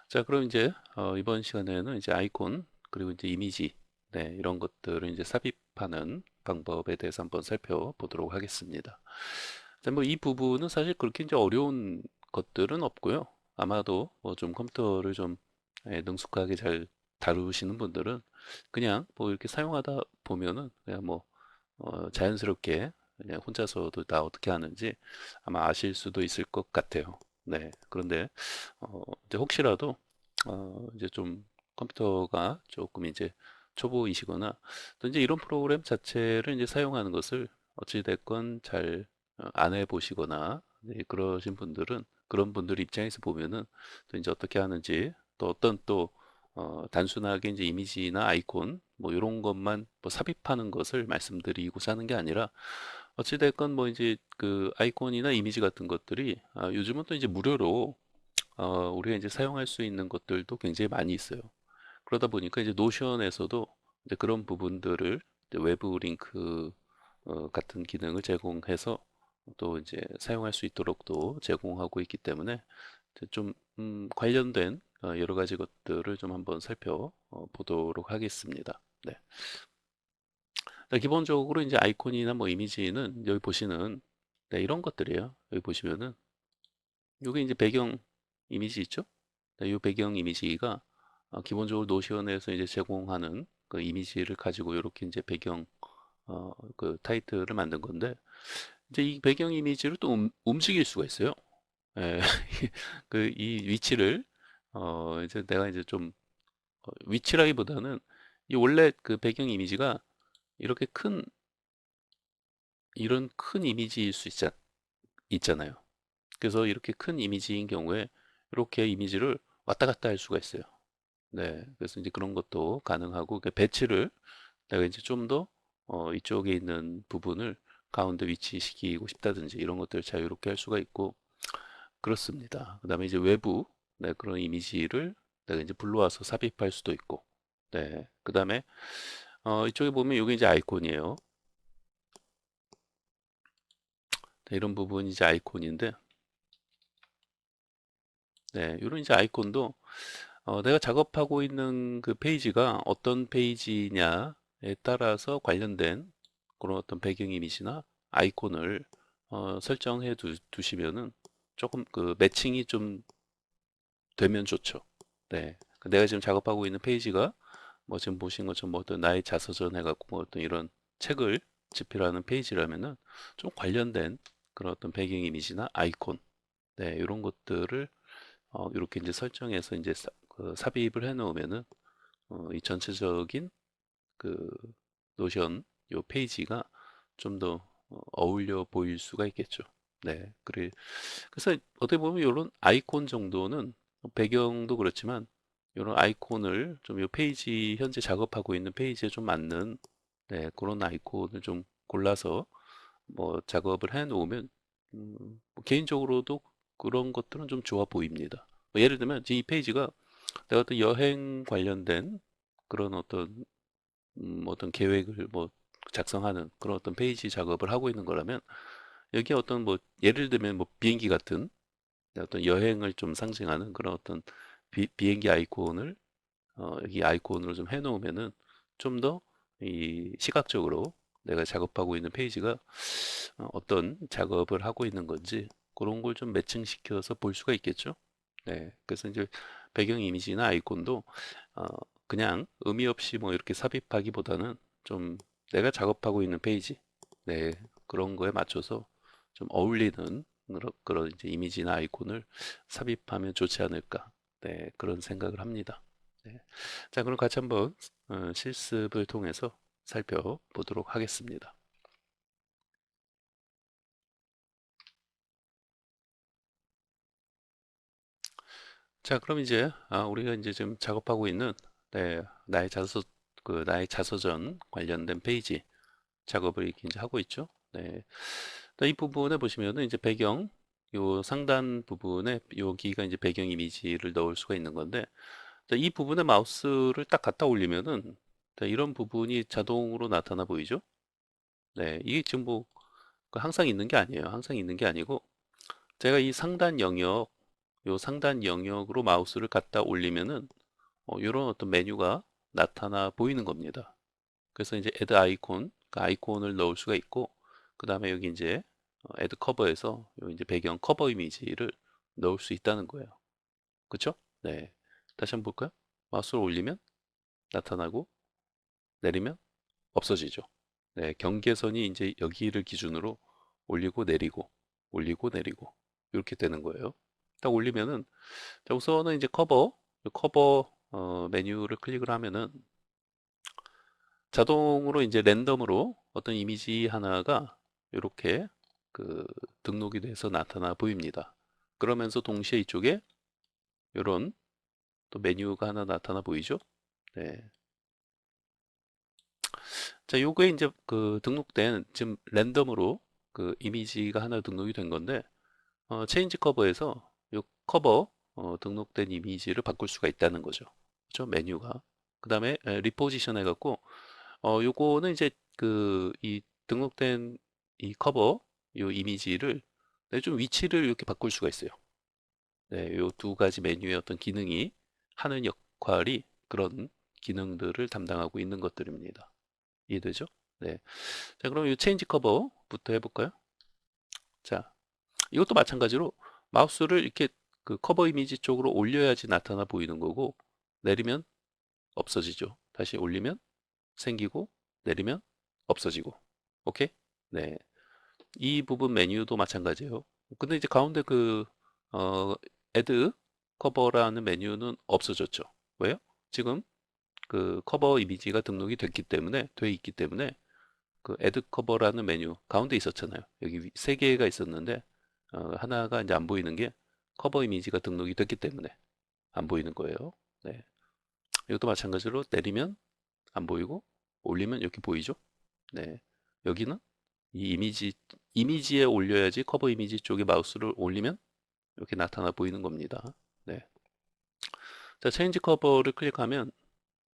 자, 그럼 이제 이번 시간에는 이제 아이콘 그리고 이제 이미지 네, 이런 것들을 이제 삽입하는 방법에 대해서 한번 살펴보도록 하겠습니다. 자, 뭐 이 부분은 사실 그렇게 이제 어려운 것들은 없고요. 아마도 뭐 좀 컴퓨터를 좀 능숙하게 잘 다루시는 분들은 그냥 뭐 이렇게 사용하다 보면은 그냥 뭐 자연스럽게 그냥 혼자서도 다 어떻게 하는지 아마 아실 수도 있을 것 같아요. 네. 그런데 이제 혹시라도 이제 좀 컴퓨터가 조금 이제 초보이시거나 또 이제 이런 프로그램 자체를 이제 사용하는 것을 어찌 됐건 잘 안 해보시거나 네, 그러신 분들은 그런 분들 입장에서 보면은 또 이제 어떻게 하는지 또 어떤 또 단순하게 이제 이미지나 아이콘 뭐 이런 것만 뭐 삽입하는 것을 말씀드리고자 하는 게 아니라 어찌 됐건 뭐 이제 그 아이콘이나 이미지 같은 것들이 요즘은 또 이제 무료로 우리가 이제 사용할 수 있는 것들도 굉장히 많이 있어요. 그러다 보니까 이제 노션에서도 이제 그런 부분들을 이제 외부 링크 같은 기능을 제공해서 또 이제 사용할 수 있도록 또 제공하고 있기 때문에 이제 좀 관련된 여러 가지 것들을 좀 한번 살펴보도록 하겠습니다. 네. 자, 기본적으로 이제 아이콘이나 뭐 이미지는 여기 보시는 네, 이런 것들이에요. 여기 보시면은 이게 이제 배경 이미지 있죠? 네, 이 배경 이미지가 기본적으로 노션에서 이제 제공하는 그 이미지를 가지고 이렇게 이제 배경 그 타이틀을 만든 건데 이제 이 배경 이미지를 또 움직일 수가 있어요. 예, 그 이 위치를 이제 내가 이제 좀 위치라기보다는 이 원래 그 배경 이미지가 이렇게 큰 이런 큰 이미지일 수 있잖아요. 그래서 이렇게 큰 이미지인 경우에 이렇게 이미지를 왔다 갔다 할 수가 있어요. 네, 그래서 이제 그런 것도 가능하고 그 배치를 내가 이제 좀 더 이쪽에 있는 부분을 가운데 위치시키고 싶다든지 이런 것들을 자유롭게 할 수가 있고 그렇습니다. 그다음에 이제 외부 네, 그런 이미지를 내가 이제 불러와서 삽입할 수도 있고 네, 그다음에 이쪽에 보면 이게 이제 아이콘이에요. 네, 이런 부분이 이제 아이콘인데 네, 이런 이제 아이콘도 내가 작업하고 있는 그 페이지가 어떤 페이지냐에 따라서 관련된 그런 어떤 배경 이미지나 아이콘을 설정해 두시면은 조금 그 매칭이 좀 되면 좋죠. 네. 그 내가 지금 작업하고 있는 페이지가 뭐 지금 보신 것처럼 뭐 어떤 나의 자서전 해갖고 뭐 어떤 이런 책을 집필하는 페이지라면은 좀 관련된 그런 어떤 배경 이미지나 아이콘, 네, 이런 것들을 이렇게 이제 설정해서 이제 그 삽입을 해 놓으면은 이 전체적인 그 노션 요 페이지가 좀 더 어울려 보일 수가 있겠죠. 네, 그래. 그래서 어떻게 보면 이런 아이콘 정도는 배경도 그렇지만 이런 아이콘을 좀 요 페이지 현재 작업하고 있는 페이지에 좀 맞는 네, 그런 아이콘을 좀 골라서 뭐 작업을 해 놓으면 뭐 개인적으로도 그런 것들은 좀 좋아 보입니다. 뭐 예를 들면 이 페이지가 내가 어떤 여행 관련된 그런 어떤 계획을 뭐 작성하는 그런 어떤 페이지 작업을 하고 있는 거라면 여기에 어떤 뭐 예를 들면 뭐 비행기 같은 어떤 여행을 좀 상징하는 그런 어떤 비행기 아이콘을 여기 아이콘으로 좀 해놓으면은 좀 더 이 시각적으로 내가 작업하고 있는 페이지가 어떤 작업을 하고 있는 건지 그런 걸 좀 매칭시켜서 볼 수가 있겠죠. 네, 그래서 이제 배경 이미지나 아이콘도 어, 그냥 의미 없이 뭐 이렇게 삽입하기보다는 좀 내가 작업하고 있는 페이지, 네, 그런 거에 맞춰서 좀 어울리는 그런 이제 이미지나 아이콘을 삽입하면 좋지 않을까, 네, 그런 생각을 합니다. 네. 자, 그럼 같이 한번 실습을 통해서 살펴보도록 하겠습니다. 자, 그럼 이제 우리가 이제 지금 작업하고 있는 네, 나의 자서전 관련된 페이지 작업을 이렇게 이제 하고 있죠. 네. 이 부분에 보시면은 이제 배경 요 상단 부분에 여기가 이제 배경 이미지를 넣을 수가 있는 건데 자, 이 부분에 마우스를 딱 갖다 올리면은 자, 이런 부분이 자동으로 나타나 보이죠? 네, 이게 지금 뭐그 항상 있는 게 아니에요. 항상 있는 게 아니고 제가 이 상단 영역 요 상단 영역으로 마우스를 갖다 올리면은 이런 어떤 메뉴가 나타나 보이는 겁니다. 그래서 이제 add 아이콘, 그 아이콘을 넣을 수가 있고, 그 다음에 여기 이제 add 커버에서 요 이제 배경 커버 이미지를 넣을 수 있다는 거예요. 그쵸? 네. 다시 한번 볼까요? 마우스를 올리면 나타나고, 내리면 없어지죠. 네, 경계선이 이제 여기를 기준으로 올리고 내리고, 올리고 내리고, 이렇게 되는 거예요. 딱 올리면은, 자, 우선은 이제 커버 메뉴를 클릭을 하면은 자동으로 이제 랜덤으로 어떤 이미지 하나가 이렇게 그 등록이 돼서 나타나 보입니다. 그러면서 동시에 이쪽에 이런 또 메뉴가 하나 나타나 보이죠? 네. 자, 요게 이제 그 등록된 지금 랜덤으로 그 이미지가 하나 등록이 된 건데 체인지 커버에서 요 커버 등록된 이미지를 바꿀 수가 있다는 거죠. 그죠? 메뉴가. 그다음에 리포지션 해갖고 요거는 이제 그 이 등록된 이 커버 요 이미지를 좀 위치를 이렇게 바꿀 수가 있어요. 네, 요 두 가지 메뉴의 어떤 기능이 하는 역할이 그런 기능들을 담당하고 있는 것들입니다. 이해되죠? 네. 자, 그럼 이 체인지 커버부터 해볼까요? 자, 이것도 마찬가지로 마우스를 이렇게 그 커버 이미지 쪽으로 올려야지 나타나 보이는 거고, 내리면 없어지죠. 다시 올리면 생기고, 내리면 없어지고. 오케이? 네. 이 부분 메뉴도 마찬가지예요. 근데 이제 가운데 어, add 커버라는 메뉴는 없어졌죠. 왜요? 지금 그 커버 이미지가 등록이 돼 있기 때문에 그 add 커버라는 메뉴 가운데 있었잖아요. 여기 세 개가 있었는데 하나가 이제 안 보이는 게 커버 이미지가 등록이 됐기 때문에 안 보이는 거예요. 네. 이것도 마찬가지로 내리면 안 보이고 올리면 이렇게 보이죠. 네. 여기는 이 이미지에 올려야지 커버 이미지 쪽에 마우스를 올리면 이렇게 나타나 보이는 겁니다. 네. 자, 체인지 커버를 클릭하면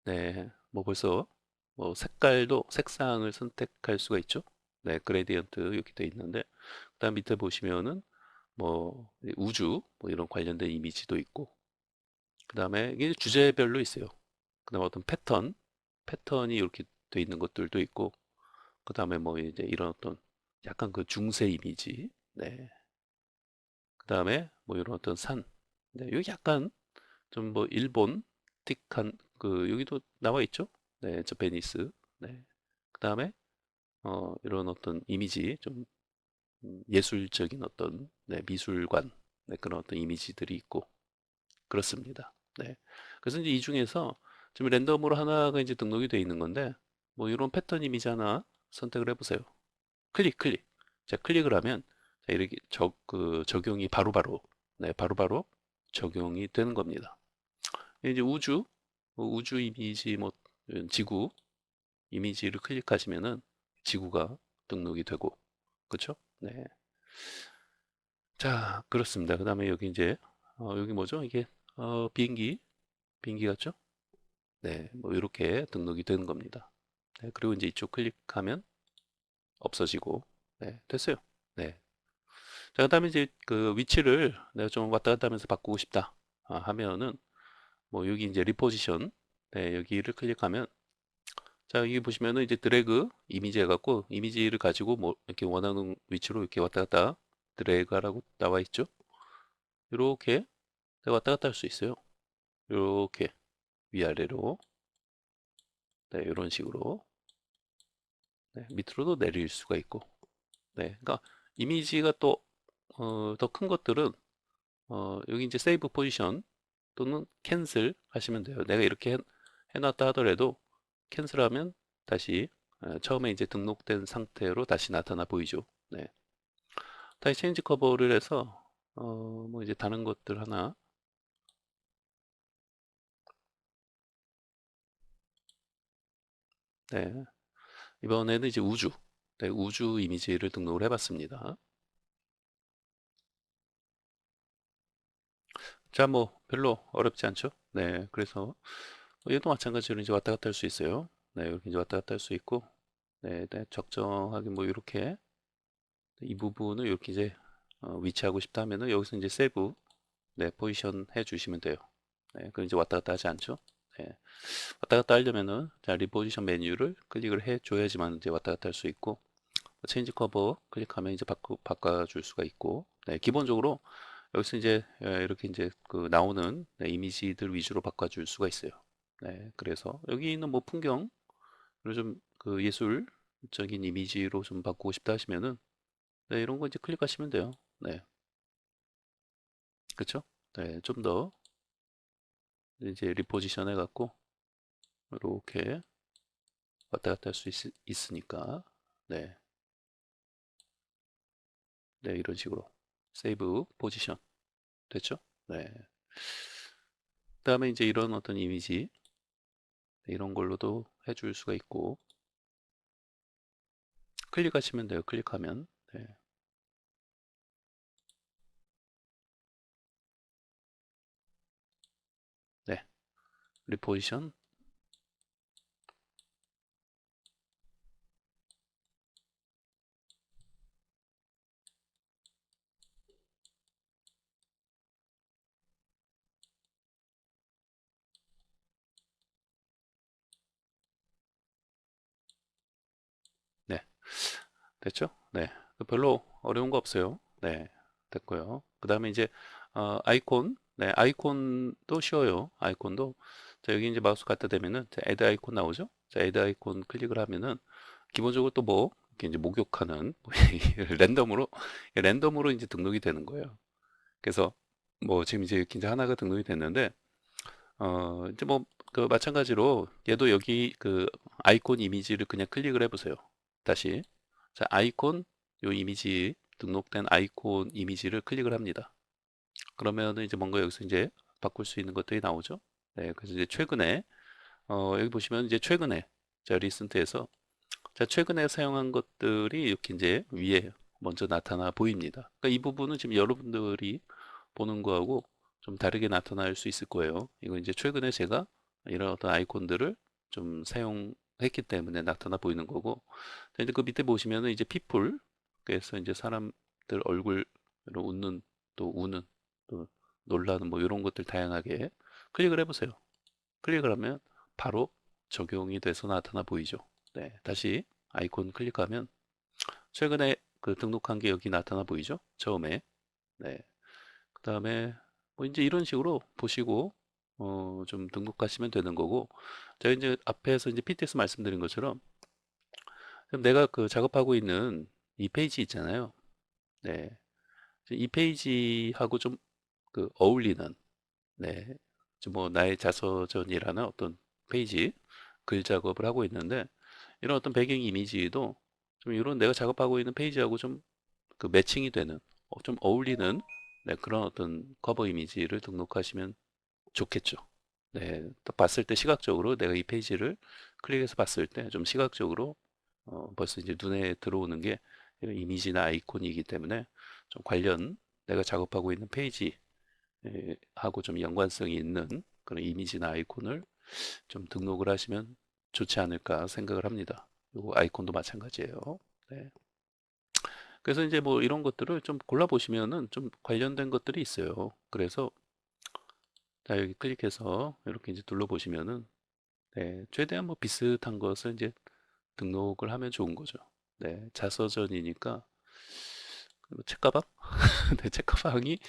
네, 뭐 벌써 뭐 색상을 선택할 수가 있죠. 네, 그레디언트 이렇게 돼 있는데 그다음 밑에 보시면은 뭐 우주 뭐 이런 관련된 이미지도 있고 그다음에 이게 주제별로 있어요. 그다음에 어떤 패턴이 이렇게 돼 있는 것들도 있고 그다음에 뭐 이제 이런 어떤 약간 그 중세 이미지 네. 그다음에 뭐 이런 어떤 산 네, 여기 약간 좀 뭐 일본 틱한 그 여기도 나와 있죠. 네, 저 베니스 네. 그다음에 이런 어떤 이미지 좀 예술적인 어떤 네, 미술관 네, 그런 어떤 이미지들이 있고 그렇습니다. 네. 그래서 이제 이 중에서 지금 랜덤으로 하나가 이제 등록이 되어 있는 건데 뭐 이런 패턴 이미지 하나 선택을 해보세요. 클릭. 자, 클릭을 하면 자, 이렇게 적용이 바로바로 네, 바로바로 적용이 되는 겁니다. 이제 우주 이미지 뭐 지구 이미지를 클릭하시면은 지구가 등록이 되고 그렇죠? 네. 자, 그렇습니다. 그다음에 여기 이제 여기 뭐죠? 이게 비행기 같죠? 네, 뭐 이렇게 등록이 되는 겁니다. 네, 그리고 이제 이쪽 클릭하면 없어지고, 네, 됐어요. 네. 자, 그다음에 이제 그 위치를 내가 좀 왔다 갔다 하면서 바꾸고 싶다 하면은 뭐 여기 이제 리포지션, 네, 여기를 클릭하면 자, 여기 보시면은 이제 드래그 이미지 해갖고 이미지를 가지고 뭐 이렇게 원하는 위치로 이렇게 왔다 갔다 드래그하라고 나와 있죠. 이렇게 왔다 갔다 할 수 있어요. 이렇게 위아래로 네, 이런 식으로 네, 밑으로도 내릴 수가 있고 네, 그러니까 이미지가 또 더 큰 것들은 여기 이제 세이브 포지션 또는 캔슬 하시면 돼요. 내가 이렇게 해놨다 하더라도 캔슬하면 다시 처음에 이제 등록된 상태로 다시 나타나 보이죠. 네. 다시 체인지 커버를 해서 뭐 이제 다른 것들 하나 네. 이번에는 이제 네, 우주 이미지를 등록을 해봤습니다. 자, 뭐 별로 어렵지 않죠? 네, 그래서 얘도 마찬가지로 이제 왔다 갔다 할 수 있어요. 네, 이렇게 이제 왔다 갔다 할 수 있고, 네, 네, 적정하게 뭐 이렇게 이 부분을 이렇게 이제 위치하고 싶다 하면은 여기서 이제 세브 네, 포지션 해 주시면 돼요. 네, 그럼 이제 왔다 갔다 하지 않죠? 네, 왔다 갔다 하려면은 자, 리포지션 메뉴를 클릭을 해 줘야지만 이제 왔다 갔다 할 수 있고, 체인지 커버 클릭하면 이제 바꿔줄 수가 있고, 네, 기본적으로 여기서 이제 이렇게 이제 그 나오는 네, 이미지들 위주로 바꿔줄 수가 있어요. 네, 그래서 여기 있는 뭐 풍경, 그리고 좀 그 예술적인 이미지로 좀 바꾸고 싶다 하시면은 네, 이런 거 이제 클릭하시면 돼요. 네, 그렇죠? 네, 좀 더 이제 리포지션 해갖고 이렇게 왔다 갔다 할 수 있으니까 네, 네 이런 식으로 세이브 포지션 됐죠? 네. 그다음에 이제 이런 어떤 이미지 네, 이런 걸로도 해줄 수가 있고 클릭하시면 돼요. 클릭하면 네, 네. 리포지션 네, 됐죠? 네, 별로 어려운 거 없어요. 네, 됐고요. 그다음에 이제 아이콘, 네, 아이콘도 쉬워요. 아이콘도 자 여기 이제 마우스 갖다 대면은 자, 애드 아이콘 나오죠? 자, 애드 아이콘 클릭을 하면은 기본적으로 또 뭐 이렇게 이제 목욕하는 뭐 랜덤으로 이제 등록이 되는 거예요. 그래서 뭐 지금 이제 하나가 등록이 됐는데 이제 뭐 그 마찬가지로 얘도 여기 그 아이콘 이미지를 그냥 클릭을 해보세요. 다시 자 아이콘 요 이미지 등록된 아이콘 이미지를 클릭을 합니다. 그러면은 이제 뭔가 여기서 이제 바꿀 수 있는 것들이 나오죠. 네, 그래서 이제 최근에 여기 보시면 이제 최근에 자 리센트에서 자 최근에 사용한 것들이 이렇게 이제 위에 먼저 나타나 보입니다. 그러니까 이 부분은 지금 여러분들이 보는 거하고 좀 다르게 나타날 수 있을 거예요. 이거 이제 최근에 제가 이런 어떤 아이콘들을 좀 사용했기 때문에 나타나 보이는 거고, 자, 이제 그 밑에 보시면은 이제 people, 그래서 이제 사람들 얼굴 웃는 또 우는 또 놀라는 뭐 이런 것들 다양하게 클릭을 해보세요. 클릭을 하면 바로 적용이 돼서 나타나 보이죠. 네, 다시 아이콘 클릭하면 최근에 그 등록한 게 여기 나타나 보이죠? 처음에. 네. 그다음에 뭐 이제 이런 식으로 보시고 좀 등록하시면 되는 거고 제가 이제 앞에서 이제 PTS 말씀드린 것처럼 그럼 내가 그 작업하고 있는 이 페이지 있잖아요. 네. 이 페이지하고 좀 그 어울리는 네. 뭐 나의 자서전이라는 어떤 페이지 글 작업을 하고 있는데 이런 어떤 배경 이미지도 좀 이런 내가 작업하고 있는 페이지하고 좀 그 매칭이 되는 좀 어울리는 네, 그런 어떤 커버 이미지를 등록하시면 좋겠죠. 네, 딱 봤을 때 시각적으로 내가 이 페이지를 클릭해서 봤을 때 좀 시각적으로 벌써 이제 눈에 들어오는 게 이런 이미지나 아이콘이기 때문에 좀 관련 내가 작업하고 있는 페이지 하고 좀 연관성이 있는 그런 이미지나 아이콘을 좀 등록을 하시면 좋지 않을까 생각을 합니다. 요 아이콘도 마찬가지예요. 네. 그래서 이제 뭐 이런 것들을 좀 골라보시면은 좀 관련된 것들이 있어요. 그래서 자, 여기 클릭해서 이렇게 이제 둘러보시면은 네, 최대한 뭐 비슷한 것을 이제 등록을 하면 좋은 거죠. 네, 자서전이니까 그리고 책가방? 네, 책가방이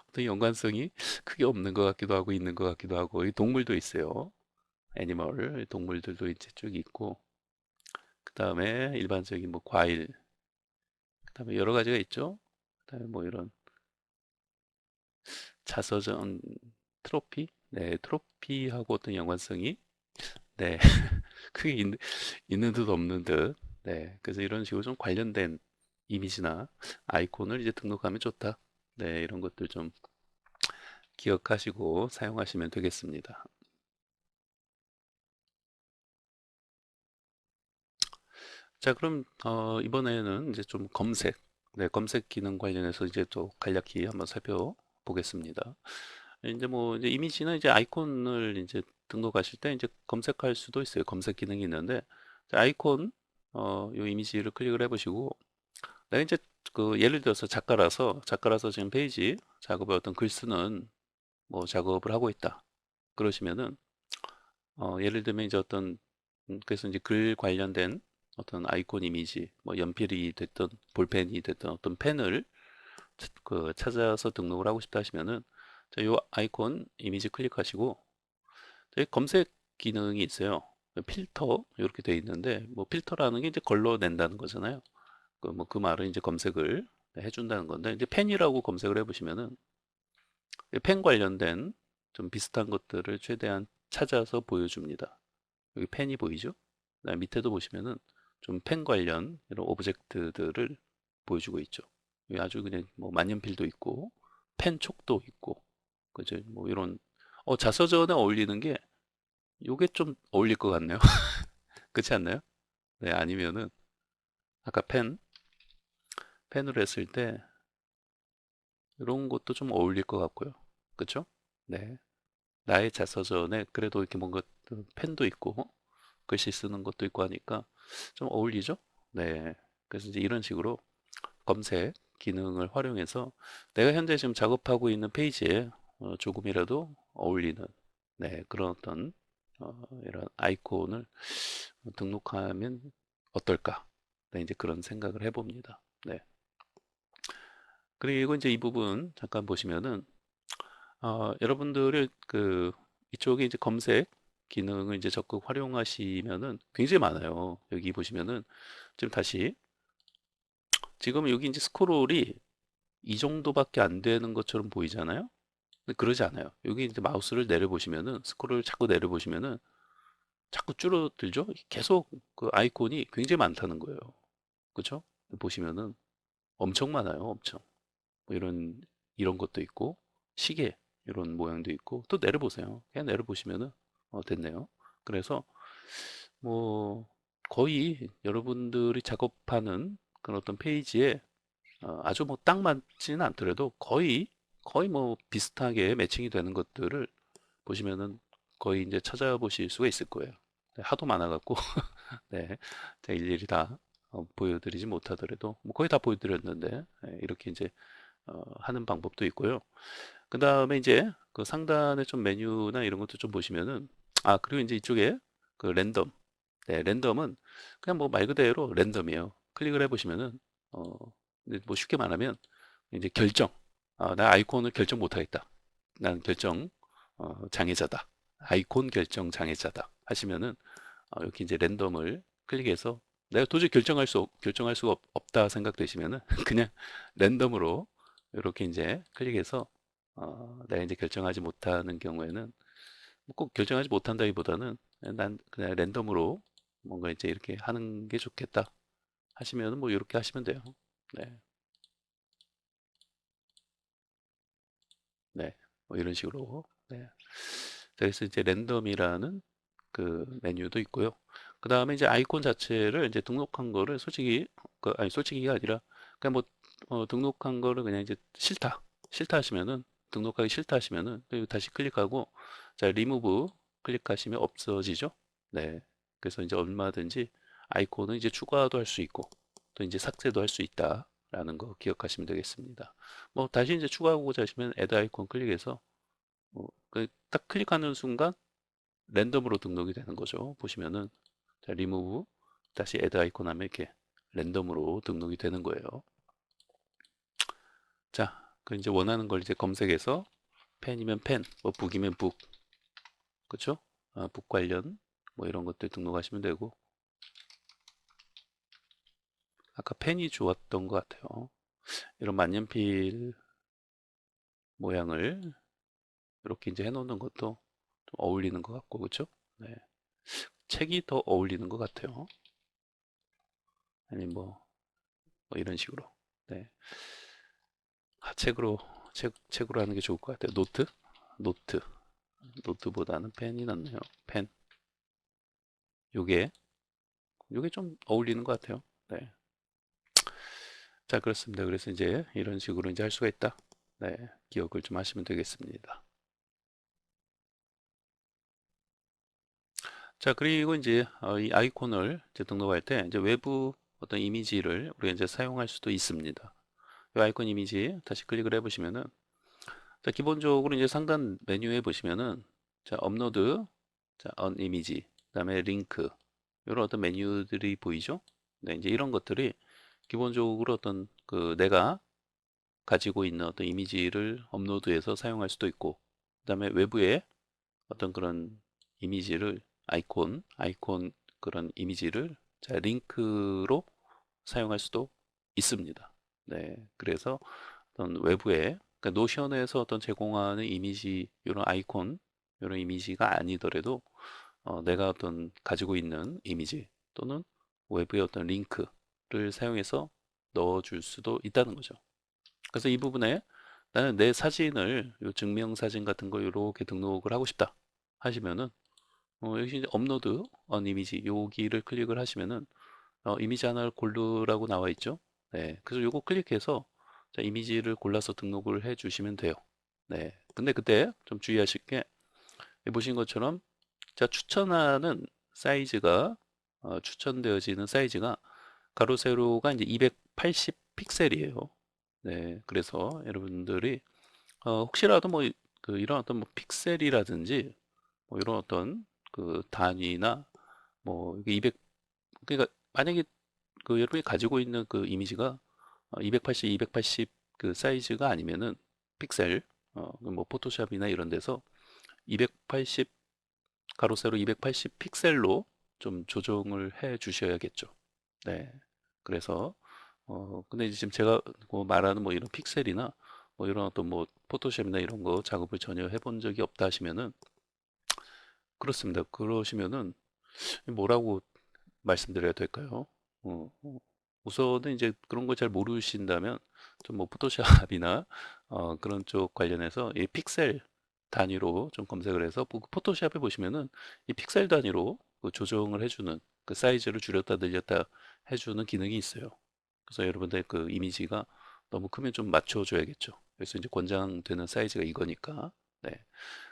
어떤 연관성이 크게 없는 것 같기도 하고 있는 것 같기도 하고 이 동물도 있어요. 애니멀 동물들도 이제 쭉 있고 그 다음에 일반적인 뭐 과일 그 다음에 여러 가지가 있죠. 그 다음에 뭐 이런 자서전 트로피? 네, 트로피하고 어떤 연관성이 네, 크게 있는 듯 없는 듯. 네, 그래서 이런 식으로 좀 관련된 이미지나 아이콘을 이제 등록하면 좋다. 네, 이런 것들 좀 기억하시고 사용하시면 되겠습니다. 자, 그럼 이번에는 이제 좀 검색, 네, 검색 기능 관련해서 이제 또 간략히 한번 살펴보겠습니다. 이제 뭐 이제 이미지나 이제 아이콘을 이제 등록하실 때 이제 검색할 수도 있어요. 검색 기능이 있는데 자, 아이콘 요 이미지를 클릭을 해보시고 내가 이제 그 예를 들어서 작가라서 지금 페이지 작업에 어떤 글 쓰는 뭐 작업을 하고 있다. 그러시면은 예를 들면 이제 그래서 이제 글 관련된 어떤 아이콘 이미지, 뭐 연필이 됐든 볼펜이 됐든 어떤 펜을 찾아서 등록을 하고 싶다 하시면은 이 아이콘 이미지 클릭하시고 저희 검색 기능이 있어요. 필터 이렇게 돼 있는데 뭐 필터라는 게 이제 걸러낸다는 거잖아요. 그 말은 이제 검색을 해준다는 건데 이제 펜이라고 검색을 해보시면은 펜 관련된 좀 비슷한 것들을 최대한 찾아서 보여줍니다. 여기 펜이 보이죠? 그다음에 밑에도 보시면은 좀 펜 관련 이런 오브젝트들을 보여주고 있죠. 여기 아주 그냥 뭐 만년필도 있고 펜 촉도 있고 그죠? 뭐 이런 자서전에 어울리는 게 요게 좀 어울릴 것 같네요. 그렇지 않나요? 네, 아니면은 아까 펜으로 했을 때 이런 것도 좀 어울릴 것 같고요. 그렇죠? 네. 나의 자서전에 그래도 이렇게 뭔가 펜도 있고 글씨 쓰는 것도 있고 하니까 좀 어울리죠? 네. 그래서 이제 이런 식으로 검색 기능을 활용해서 내가 현재 지금 작업하고 있는 페이지에 조금이라도 어울리는 네, 그런 어떤 이런 아이콘을 등록하면 어떨까? 네, 이제 그런 생각을 해봅니다. 네. 그리고 이제 이 부분 잠깐 보시면은 여러분들의 이쪽에 이제 검색 기능을 이제 적극 활용하시면은 굉장히 많아요. 여기 보시면은 지금 다시 지금 여기 이제 스크롤이 이 정도밖에 안 되는 것처럼 보이잖아요. 근데 그러지 않아요. 여기 이제 마우스를 내려보시면은 스크롤을 자꾸 내려보시면은 자꾸 줄어들죠. 계속 그 아이콘이 굉장히 많다는 거예요. 그렇죠? 보시면은 엄청 많아요. 엄청. 뭐 이런 것도 있고 시계 이런 모양도 있고 또 내려보세요. 그냥 내려보시면은 됐네요. 그래서 뭐 거의 여러분들이 작업하는 그런 어떤 페이지에 아주 뭐 딱 맞지는 않더라도 거의 뭐 비슷하게 매칭이 되는 것들을 보시면은 거의 이제 찾아보실 수가 있을 거예요. 네, 하도 많아갖고 네, 제가 일일이 다 보여드리지 못하더라도 뭐 거의 다 보여드렸는데 이렇게 이제 하는 방법도 있고요. 그 다음에 이제 그 상단에 좀 메뉴나 이런 것도 좀 보시면은 그리고 이제 이쪽에 그 랜덤 네, 랜덤은 그냥 뭐 말 그대로 랜덤이에요. 클릭을 해보시면은 어, 근데 뭐 쉽게 말하면 이제 결정. 나 아이콘을 결정 못하겠다. 난 결정 장애자다. 아이콘 결정 장애자다. 하시면은 이렇게 이제 랜덤을 클릭해서 내가 도저히 결정할 수가 없다 생각되시면은 그냥 랜덤으로 이렇게 이제 클릭해서 내가 이제 결정하지 못하는 경우에는 뭐꼭 결정하지 못한다기보다는 난 그냥 랜덤으로 뭔가 이제 이렇게 하는 게 좋겠다 하시면 뭐 이렇게 하시면 돼요. 네, 네, 뭐 이런 식으로. 네. 그래서 이제 랜덤이라는 그 메뉴도 있고요. 그 다음에 이제 아이콘 자체를 이제 등록한 거를 솔직히 아니 솔직히가 아니라 그냥 뭐 등록한 거를 그냥 이제 싫다 하시면은 등록하기 싫다 하시면은 여기 다시 클릭하고 자 리무브 클릭하시면 없어지죠. 네. 그래서 이제 얼마든지 아이콘은 이제 추가도 할 수 있고 또 이제 삭제도 할 수 있다라는 거 기억하시면 되겠습니다. 뭐 다시 이제 추가하고자 하시면 애드 아이콘 클릭해서 딱 클릭하는 순간 랜덤으로 등록이 되는 거죠. 보시면은 자, 리무브 다시 애드 아이콘 하면 이렇게 랜덤으로 등록이 되는 거예요. 자, 그 이제 원하는 걸 이제 검색해서 펜이면 펜, 뭐 북이면 북, 그렇죠? 북 관련 뭐 이런 것들 등록하시면 되고 아까 펜이 좋았던 것 같아요. 이런 만년필 모양을 이렇게 이제 해놓는 것도 좀 어울리는 것 같고 그렇죠? 네. 책이 더 어울리는 것 같아요. 아니 뭐 이런 식으로. 네. 책으로 하는 게 좋을 것 같아요. 노트. 노트보다는 펜이 낫네요. 펜. 요게, 요게 좀 어울리는 것 같아요. 네. 자, 그렇습니다. 그래서 이제 이런 식으로 이제 할 수가 있다. 네. 기억을 좀 하시면 되겠습니다. 자, 그리고 이제 이 아이콘을 이제 등록할 때 이제 외부 어떤 이미지를 우리가 이제 사용할 수도 있습니다. 이 아이콘 이미지 다시 클릭을 해보시면은 자, 기본적으로 이제 상단 메뉴에 보시면은 자, 업로드, 자, 언 이미지, 그다음에 링크 이런 어떤 메뉴들이 보이죠? 네, 이제 이런 것들이 기본적으로 어떤 그 내가 가지고 있는 어떤 이미지를 업로드해서 사용할 수도 있고, 그다음에 외부에 어떤 그런 이미지를 아이콘 그런 이미지를 자, 링크로 사용할 수도 있습니다. 네, 그래서 어떤 외부에 그러니까 노션에서 어떤 제공하는 이미지 이런 아이콘 이런 이미지가 아니더라도 내가 어떤 가지고 있는 이미지 또는 외부의 어떤 링크를 사용해서 넣어줄 수도 있다는 거죠. 그래서 이 부분에 나는 내 사진을 요 증명사진 같은 거 이렇게 등록을 하고 싶다 하시면은 여기 이제 업로드 언 이미지 여기를 클릭을 하시면은 이미지 하나를 고르라고 나와 있죠. 네, 그래서 요거 클릭해서 자, 이미지를 골라서 등록을 해 주시면 돼요. 네, 근데 그때 좀 주의하실 게 보신 것처럼 자, 추천하는 사이즈가 추천되어지는 사이즈가 가로 세로가 이제 280 픽셀이에요. 네, 그래서 여러분들이 혹시라도 뭐 그 이런 어떤 뭐 픽셀이라든지 뭐 이런 어떤 그 단위나 뭐 이게 200 그러니까 만약에 그 여러분이 가지고 있는 그 이미지가 280, 280 그 사이즈가 아니면은 픽셀 뭐 포토샵이나 이런 데서 280 가로 세로 280 픽셀로 좀 조정을 해 주셔야겠죠. 네. 그래서 근데 이제 지금 제가 뭐 말하는 뭐 이런 픽셀이나 뭐 이런 어떤 뭐 포토샵이나 이런 거 작업을 전혀 해본 적이 없다 하시면은 그렇습니다. 그러시면은 뭐라고 말씀드려야 될까요? 우선은 이제 그런 걸 잘 모르신다면 좀 뭐 포토샵이나 그런 쪽 관련해서 이 픽셀 단위로 좀 검색을 해서 포토샵에 보시면은 이 픽셀 단위로 그 조정을 해주는 그 사이즈를 줄였다 늘렸다 해주는 기능이 있어요. 그래서 여러분들 그 이미지가 너무 크면 좀 맞춰줘야겠죠. 그래서 이제 권장되는 사이즈가 이거니까. 네.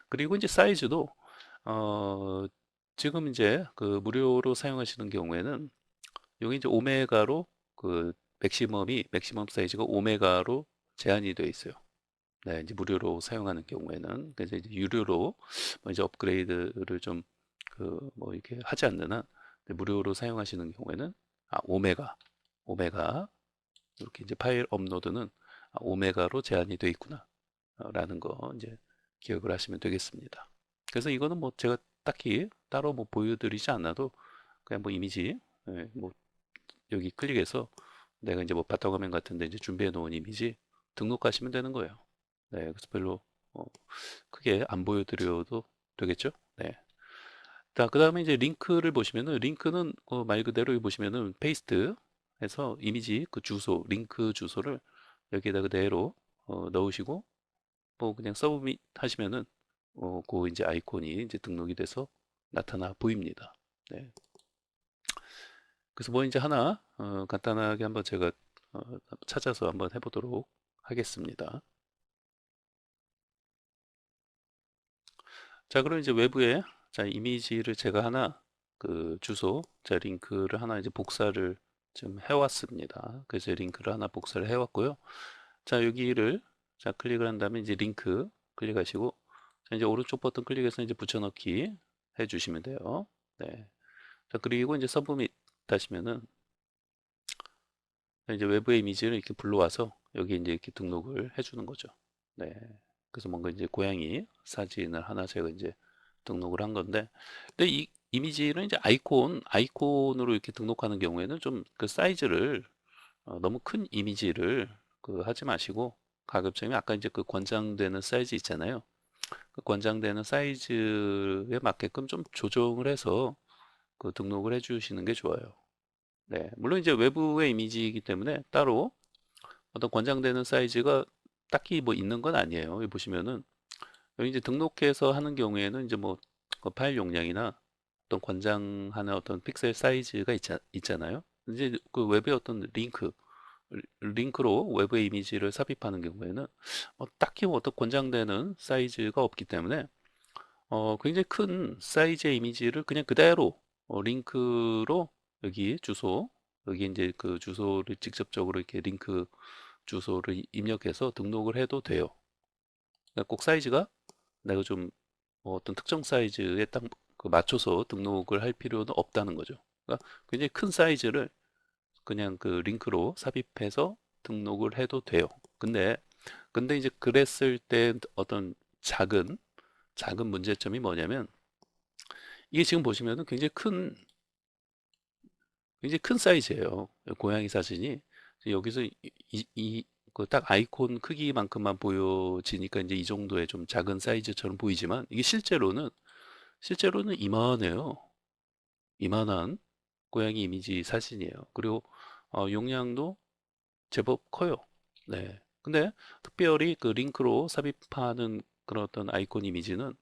그리고 이제 사이즈도 어, 지금 이제 그 무료로 사용하시는 경우에는 여기 이제 오메가로 그 맥시멈 사이즈가 오메가로 제한이 되어 있어요. 네, 이제 무료로 사용하는 경우에는 그래서 이제 유료로 뭐 이제 업그레이드를 좀 그 뭐 이렇게 하지 않는 한 무료로 사용하시는 경우에는 오메가 이렇게 이제 파일 업로드는 오메가로 제한이 되어 있구나 라는 거 이제 기억을 하시면 되겠습니다. 그래서 이거는 뭐 제가 딱히 따로 뭐 보여드리지 않아도 그냥 뭐 이미지 뭐 여기 클릭해서 내가 이제 뭐 바탕화면 같은데 이제 준비해 놓은 이미지 등록하시면 되는 거예요. 네, 그래서 별로 어, 크게 안 보여드려도 되겠죠? 네. 자, 그 다음에 이제 링크를 보시면은 링크는 말 그대로 보시면은 페이스트 해서 이미지 그 주소, 링크 주소를 여기에다 그대로 넣으시고 뭐 그냥 서브밋 하시면은 그 이제 아이콘이 이제 등록이 돼서 나타나 보입니다. 네. 그래서 뭐 이제 하나 간단하게 한번 제가 어, 찾아서 한번 해보도록 하겠습니다. 자, 그럼 이제 외부에 자 이미지를 제가 하나 그 주소 자 링크를 하나 이제 복사를 좀 해왔습니다. 그래서 링크를 하나 복사를 해왔고요. 자 여기를 자 클릭을 한 다음에 이제 링크 클릭하시고 자, 이제 오른쪽 버튼 클릭해서 이제 붙여넣기 해주시면 돼요. 네. 자 그리고 이제 서브밋 하시면은 이제 외부 이미지를 이렇게 불러와서 여기 이제 이렇게 등록을 해주는 거죠. 네. 그래서 뭔가 이제 고양이 사진을 하나 제가 이제 등록을 한 건데, 근데 이 이미지는 이제 아이콘으로 이렇게 등록하는 경우에는 좀 그 사이즈를 너무 큰 이미지를 그 하지 마시고 가급적이면 아까 이제 그 권장되는 사이즈 있잖아요. 그 권장되는 사이즈에 맞게끔 좀 조정을 해서 그 등록을 해주시는 게 좋아요. 네, 물론 이제 외부의 이미지이기 때문에 따로 어떤 권장되는 사이즈가 딱히 뭐 있는 건 아니에요. 여기 보시면은 여기 이제 등록해서 하는 경우에는 이제 뭐그 파일 용량이나 어떤 권장하는 어떤 픽셀 사이즈가 있잖아요. 이제 그 웹의 어떤 링크로 외부의 이미지를 삽입하는 경우에는 딱히 뭐 어떤 권장되는 사이즈가 없기 때문에 굉장히 큰 사이즈의 이미지를 그냥 그대로 링크로 여기 주소 여기 이제 그 주소를 직접적으로 이렇게 링크 주소를 입력해서 등록을 해도 돼요. 그러니까 꼭 사이즈가 내가 좀 어떤 특정 사이즈에 딱 그 맞춰서 등록을 할 필요는 없다는 거죠. 그러니까 굉장히 큰 사이즈를 그냥 그 링크로 삽입해서 등록을 해도 돼요. 근데 이제 그랬을 때 어떤 작은 문제점이 뭐냐면 이게 지금 보시면은 굉장히 큰 사이즈예요. 고양이 사진이 여기서 그 딱 아이콘 크기만큼만 보여지니까 이제 이 정도의 좀 작은 사이즈처럼 보이지만 이게 실제로는 이만해요. 이만한 고양이 이미지 사진이에요. 그리고 용량도 제법 커요. 네. 근데 특별히 그 링크로 삽입하는 그런 어떤 아이콘 이미지는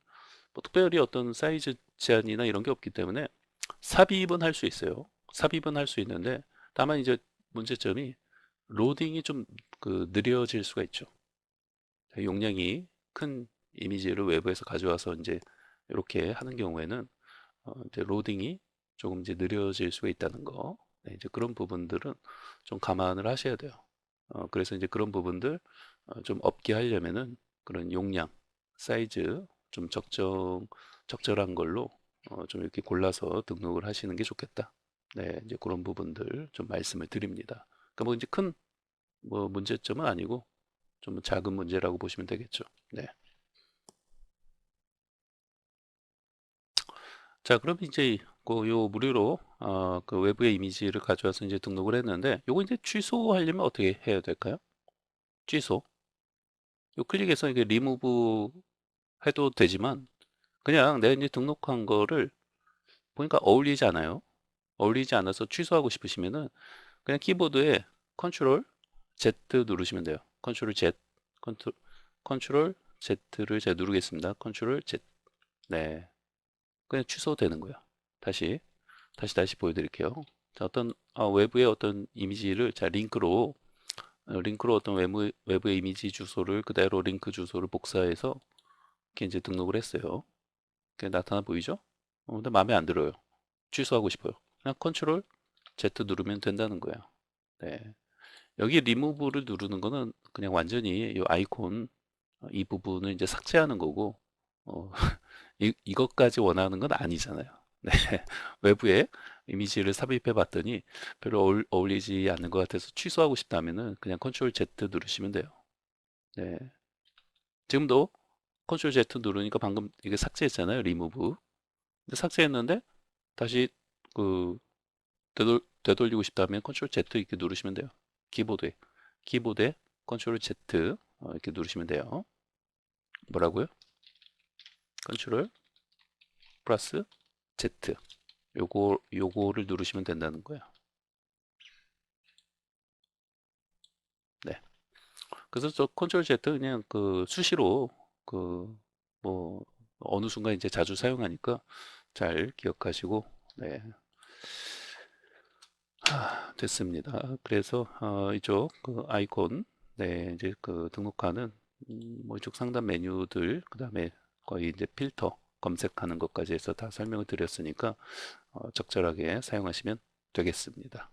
뭐 특별히 어떤 사이즈 제한이나 이런 게 없기 때문에 삽입은 할 수 있어요. 삽입은 할 수 있는데 다만 이제 문제점이 로딩이 좀 그 느려질 수가 있죠. 용량이 큰 이미지를 외부에서 가져와서 이제 이렇게 하는 경우에는 이제 로딩이 조금 이제 느려질 수가 있다는 거. 네, 이제 그런 부분들은 좀 감안을 하셔야 돼요. 그래서 이제 그런 부분들 좀 없게 하려면은 그런 용량, 사이즈 좀 적절한 걸로 좀 이렇게 골라서 등록을 하시는 게 좋겠다. 네, 이제 그런 부분들 좀 말씀을 드립니다. 그러니까 뭐 이제 큰 뭐 문제점은 아니고 좀 작은 문제라고 보시면 되겠죠. 네. 자, 그럼 이제 요 무료로 그 외부의 이미지를 가져와서 이제 등록을 했는데 요거 이제 취소하려면 어떻게 해야 될까요? 취소. 요 클릭해서 이게 리무브 해도 되지만 그냥 내가 이제 등록한 거를 보니까 어울리지 않아요. 어울리지 않아서 취소하고 싶으시면은 그냥 키보드에 컨트롤 Z 누르시면 돼요. 컨트롤 Z, 컨트롤 Z를 제가 누르겠습니다. 컨트롤 Z. 네. 그냥 취소되는 거예요. 다시, 다시 보여드릴게요. 자, 외부의 어떤 이미지를, 자, 링크로 어떤 외부의 이미지 주소를 그대로 링크 주소를 복사해서 이렇게 이제 등록을 했어요. 그게 나타나 보이죠? 근데 마음에 안 들어요. 취소하고 싶어요. 그냥 컨트롤 Z 누르면 된다는 거예요. 네. 여기 리무브를 누르는 거는 그냥 완전히 이 아이콘 이 부분을 이제 삭제하는 거고, 어, 이것까지 원하는 건 아니잖아요. 네. 외부에 이미지를 삽입해 봤더니 별로 어울리지 않는 것 같아서 취소하고 싶다면은 그냥 컨트롤 Z 누르시면 돼요. 네. 지금도 컨트롤 Z 누르니까 방금 이게 삭제했잖아요. 리무브. 근데 삭제했는데 다시 그 되돌리고 싶다면 컨트롤 Z 이렇게 누르시면 돼요. 키보드에. 키보드에 컨트롤 Z 이렇게 누르시면 돼요. 뭐라고요? 컨트롤 플러스 Z. 요거를 누르시면 된다는 거예요. 네. 그래서 저 컨트롤 Z 그냥 그 수시로 그 뭐 어느 순간 이제 자주 사용하니까 잘 기억하시고 네. 됐습니다. 그래서 이쪽 그 아이콘 네 이제 그 등록하는 뭐 이쪽 상단 메뉴들 그다음에 거의 이제 필터 검색하는 것까지 해서 다 설명을 드렸으니까 적절하게 사용하시면 되겠습니다.